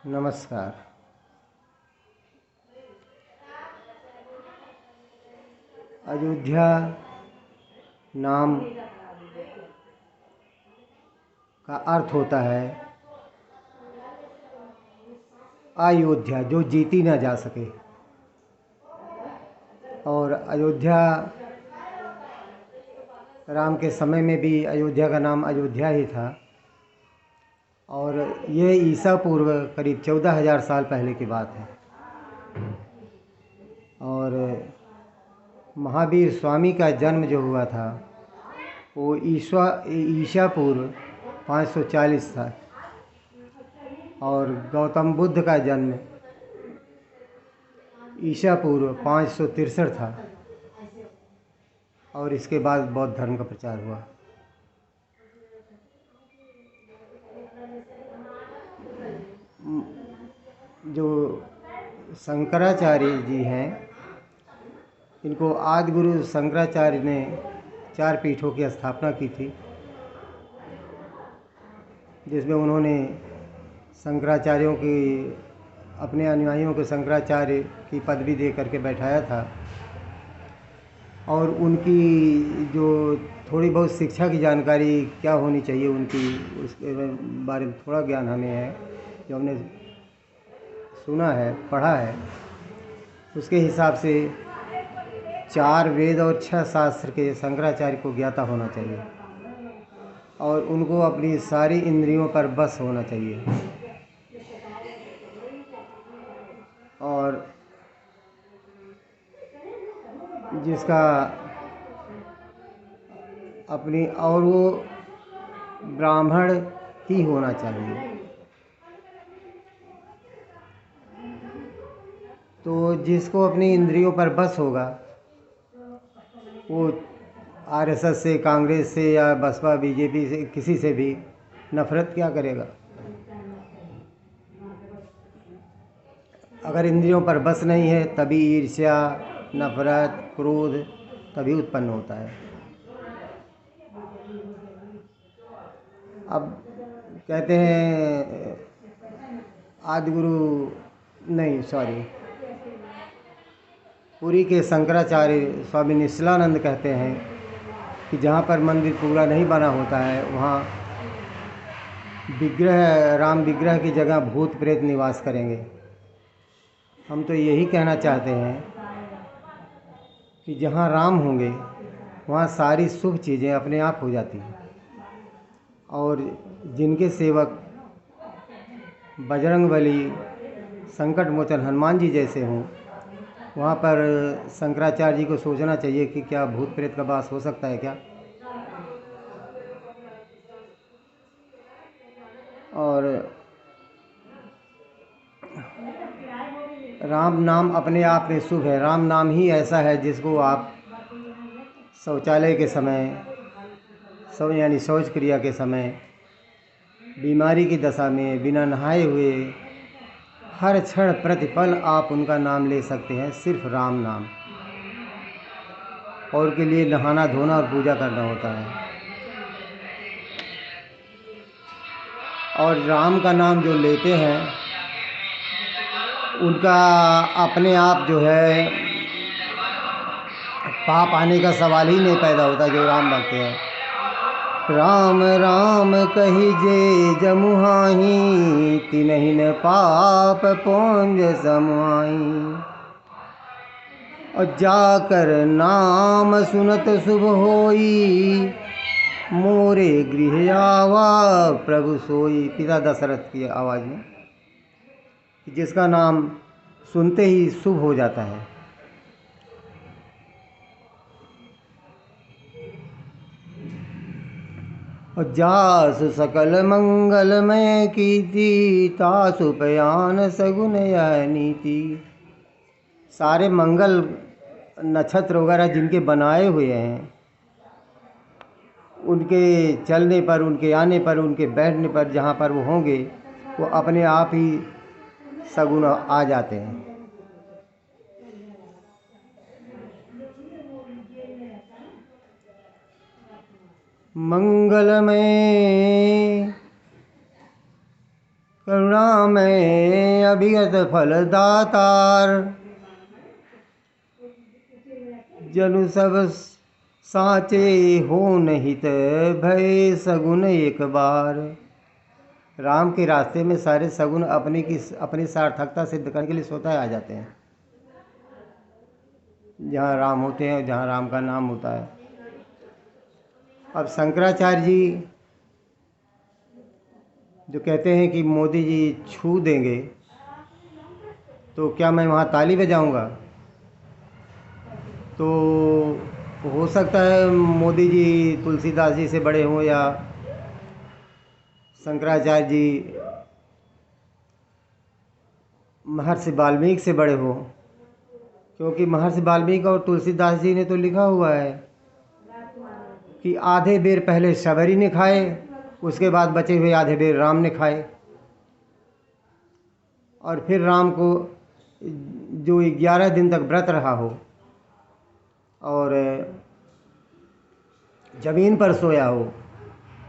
नमस्कार। अयोध्या नाम का अर्थ होता है अयोध्या, जो जीती ना जा सके। और अयोध्या, राम के समय में भी अयोध्या का नाम अयोध्या ही था। और ये ईसा पूर्व करीब 14,000 साल पहले की बात है। और महावीर स्वामी का जन्म जो हुआ था वो ईसा पूर्व 540 था। और गौतम बुद्ध का जन्म ईसा पूर्व 563 था। और इसके बाद बौद्ध धर्म का प्रचार हुआ। जो शंकराचार्य जी हैं, इनको आदि गुरु शंकराचार्य ने 4 पीठों की स्थापना की थी, जिसमें उन्होंने शंकराचार्यों की, अपने अनुयायियों को शंकराचार्य की पदवी दे करके बैठाया था। और उनकी जो थोड़ी बहुत शिक्षा की जानकारी क्या होनी चाहिए उनकी, उसके बारे में थोड़ा ज्ञान हमें है, जो हमने सुना है, पढ़ा है। उसके हिसाब से 4 वेद और 6 शास्त्र के शंकराचार्य को ज्ञाता होना चाहिए। और उनको अपनी सारी इंद्रियों पर बस होना चाहिए। और जिसका अपनी, और वो ब्राह्मण ही होना चाहिए। तो जिसको अपनी इंद्रियों पर बस होगा वो आरएसएस से, कांग्रेस से या बसपा बीजेपी से, किसी से भी नफरत क्या करेगा। अगर इंद्रियों पर बस नहीं है तभी ईर्ष्या, नफरत, क्रोध तभी उत्पन्न होता है। अब कहते हैं आदि गुरु, नहीं सॉरी, पुरी के शंकराचार्य स्वामी निश्चलानंद कहते हैं कि जहाँ पर मंदिर पूरा नहीं बना होता है वहाँ विग्रह, राम विग्रह की जगह भूत प्रेत निवास करेंगे। हम तो यही कहना चाहते हैं कि जहाँ राम होंगे वहाँ सारी शुभ चीज़ें अपने आप हो जाती हैं। और जिनके सेवक बजरंगबली, संकट मोचन हनुमान जी जैसे हों, वहाँ पर शंकराचार्य जी को सोचना चाहिए कि क्या भूत प्रेत का वास हो सकता है क्या। और राम नाम अपने आप में शुभ है। राम नाम ही ऐसा है जिसको आप शौचालय के समय, यानी शौच क्रिया के समय, बीमारी की दशा में, बिना नहाए हुए हर क्षण प्रतिपल आप उनका नाम ले सकते हैं, सिर्फ राम नाम। और के लिए नहाना, धोना और पूजा करना होता है। और राम का नाम जो लेते हैं उनका अपने आप जो है पाप आने का सवाल ही नहीं पैदा होता। जो राम भक्त हैं, राम राम कही जे जमुहाही, तिन्हि न पाप पुंज समाई। और जाकर नाम सुनत शुभ होई, मोरे गृह आवा प्रभु सोई। पिता दशरथ की आवाज़ में, जिसका नाम सुनते ही शुभ हो जाता है। और जासु सकल मंगलमय कीर्ति, तासु पयान सगुन यह नीति। सारे मंगल नक्षत्र वगैरह जिनके बनाए हुए हैं, उनके चलने पर, उनके आने पर, उनके बैठने पर, जहाँ पर वो होंगे वो अपने आप ही सगुन आ जाते हैं। मंगलमय करुणामय अभिगत फल दातार, जनु सब साचे हो निहित भय सगुन एक बार। राम के रास्ते में सारे सगुन अपनी सार्थकता सिद्ध करने के लिए स्वतः आ जाते हैं। जहाँ राम होते हैं, जहाँ राम का नाम होता है। अब शंकराचार्य जी जो कहते हैं कि मोदी जी छू देंगे, तो क्या मैं वहाँ ताली बजाऊँगा? तो हो सकता है मोदी जी तुलसीदास जी से बड़े हों या शंकराचार्य जी महर्षि वाल्मीकि से बड़े हों, क्योंकि महर्षि वाल्मीकि और तुलसीदास जी ने तो लिखा हुआ है कि आधे बेर पहले शबरी ने खाए, उसके बाद बचे हुए आधे बेर राम ने खाए। और फिर राम को जो 11 दिन तक व्रत रहा हो और जमीन पर सोया हो,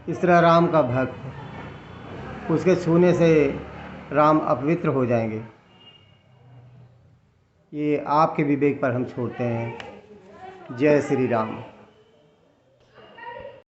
इस तरह राम का भक्त, उसके छूने से राम अपवित्र हो जाएंगे। ये आपके विवेक पर हम छोड़ते हैं। जय श्री राम।